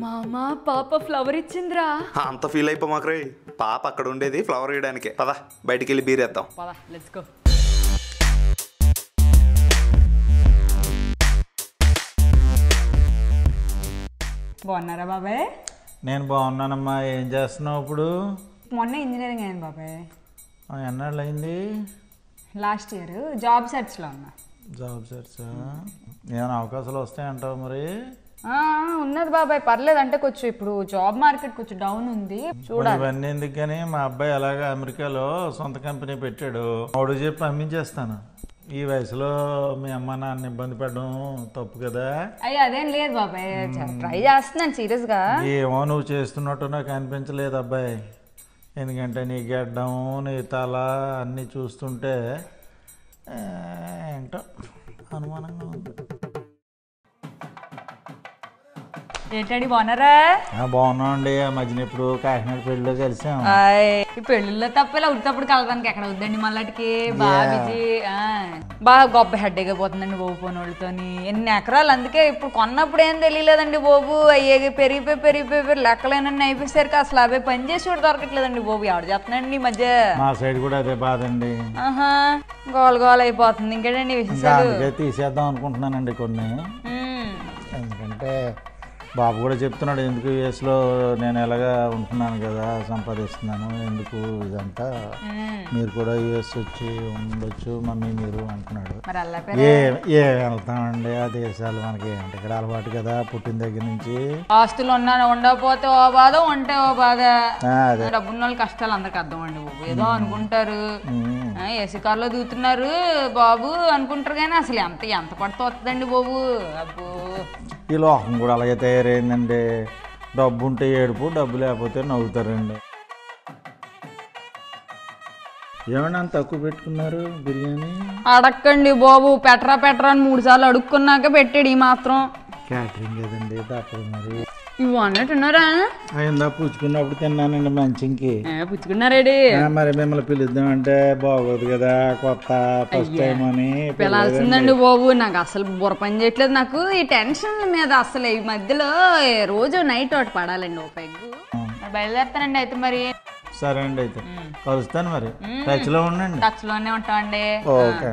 మామా పాప ఫ్లవర్ ఇచ్చిందిరా. అంత ఫీల్ అయిపోమాకరే, పాప అక్కడ ఉండేది ఫ్లవర్ వేయడానికే. పద బయటికి వెళ్ళి బీరేద్దాం. పద లెట్స్ గో. బాగున్నారా బాబాయ్? నేను బాగున్నానమ్మా. ఏం చేస్తున్నావు ఇప్పుడు? మొన్న ఇంజనీరింగ్ అయింది బాబాయ్. ఎన్నాళ్ళు అయింది? లాస్ట్ ఇయర్ జాబ్ సెర్చ్లో ఉన్నా. జాబ్ సెర్చ్ ఏమైనా అవకాశాలు వస్తాయంటావు మరి? ఉన్నది బాబాయ్, పర్లేదు. అంటే కొంచెం ఇప్పుడు జాబ్ మార్కెట్ కొంచెం డౌన్ ఉంది, చూడాలి. ఇవన్నీ ఎందుకు కానీ మా అబ్బాయి అలాగా అమెరికాలో సొంత కంపెనీ పెట్టాడు. వాడు చెప్పి పంపించేస్తాను. ఈ వయసులో మీ అమ్మ నాన్న ఇబ్బంది పడడం తప్పు కదా. అయ్యో అదేం లేదు బాబాయ్, ట్రై చేస్తున్నాను సీరియస్గా. ఏమో నువ్వు చేస్తున్నట్టు నాకు అనిపించలేదు అబ్బాయి. ఎందుకంటే నీ గడ్డం నీ తల అన్నీ చూస్తుంటే ఏంటో అనుమానంగా ఉంది. ఏంటండి బాగున్నారా? బాగున్నాం అండి. ఆ మధ్యన ఇప్పుడు కాకినాడ పెళ్లిలో కలిసాం. ఈ పెళ్లిలో తప్పేలా ఉడితప్పుడు కలదానికి ఎక్కడ వద్దండి మళ్ళీ. బాగా బిజీ, బాగా గొప్ప హెడ్ అయిపోతుందండి బాబు పోనోళ్ళతోని. ఎన్ని ఎకరాలు, అందుకే ఇప్పుడు కొన్నప్పుడు ఏం తెలియలేదండి బాబు. అయ్యే పెరిగిపోయి లెక్కలేనని అయిపోయేసరికి అసలు అవే పని చేసి కూడా దొరకట్లేదండి బాబు. ఎవరు చెప్తున్నాండి ఈ మధ్య? మా సైడ్ కూడా అదే బాధ అండి. గోల అయిపోతుంది. ఇంకేంటండి విషయాలు? తీసేద్దాం అనుకుంటున్నానండి కొన్ని. ఎందుకంటే బాబు కూడా చెప్తున్నాడు, ఎందుకు యూఎస్లో నేను ఎలాగా ఉంటున్నాను కదా, సంపాదిస్తున్నాను, ఎందుకు ఇదంతా, మీరు కూడా యూఎస్ వచ్చి ఉండొచ్చు మమ్మీ మీరు అంటున్నాడు. ఏ వెళ్తామండి ఆ దేశాలు, మనకి ఏంటి ఇక్కడ అలవాటు కదా పుట్టిన దగ్గర నుంచి. ఆస్తులు ఉండకపోతే ఓ బాధ, ఉంటే ఓ బాధ. డబ్బున్న వాళ్ళ కష్టాలు అందరికి అర్థం అండి బాబు. ఏదో అనుకుంటారు, ఏసీ కార్లో దిగుతున్నారు బాబు అనుకుంటారు, కానీ అసలు ఎంత పడుతూ వస్తుందండి బాబు. అబ్బో, ఈ లోకం కూడా అలాగే తయారైందండి. డబ్బు ఉంటే ఏడుపు, డబ్బు లేకపోతే నవ్వుతారండి. ఏమన్నా అంత తక్కువ పెట్టుకున్నారు బిర్యానీ? అడక్కండి బాబు, పెట్రా అని 3 సార్లు అడుక్కున్నాక పెట్టాడు. ఈ మాత్రం క్యాటరింగ్ కదండి, తప్పదు మరి. ఇవి అన్నట్టున్నారా? అయిందా? పుచ్చుకున్నప్పుడు తిన్నానండి మంచికి. పుచ్చుకున్నారేడి? మరి మిమ్మల్ని పిలుద్దామంటే బాగోదు కదా, కొత్త ఫస్ట్ టైం అని పిలాల్సిందండి బాబు. నాకు అసలు బుర్ర పని చేయట్లేదు. నాకు ఈ టెన్షన్ మీద అసలు ఈ మధ్యలో రోజు నైట్ ఒకటి పడాలండి ఓ పెగ్గు. బయలుదేరుతానండి అయితే మరి. సరే అండి, అయితే కలుస్తాను మరి. టచ్ లో ఉండండి. టచ్ లోనే ఉంటామండి. ఓకే.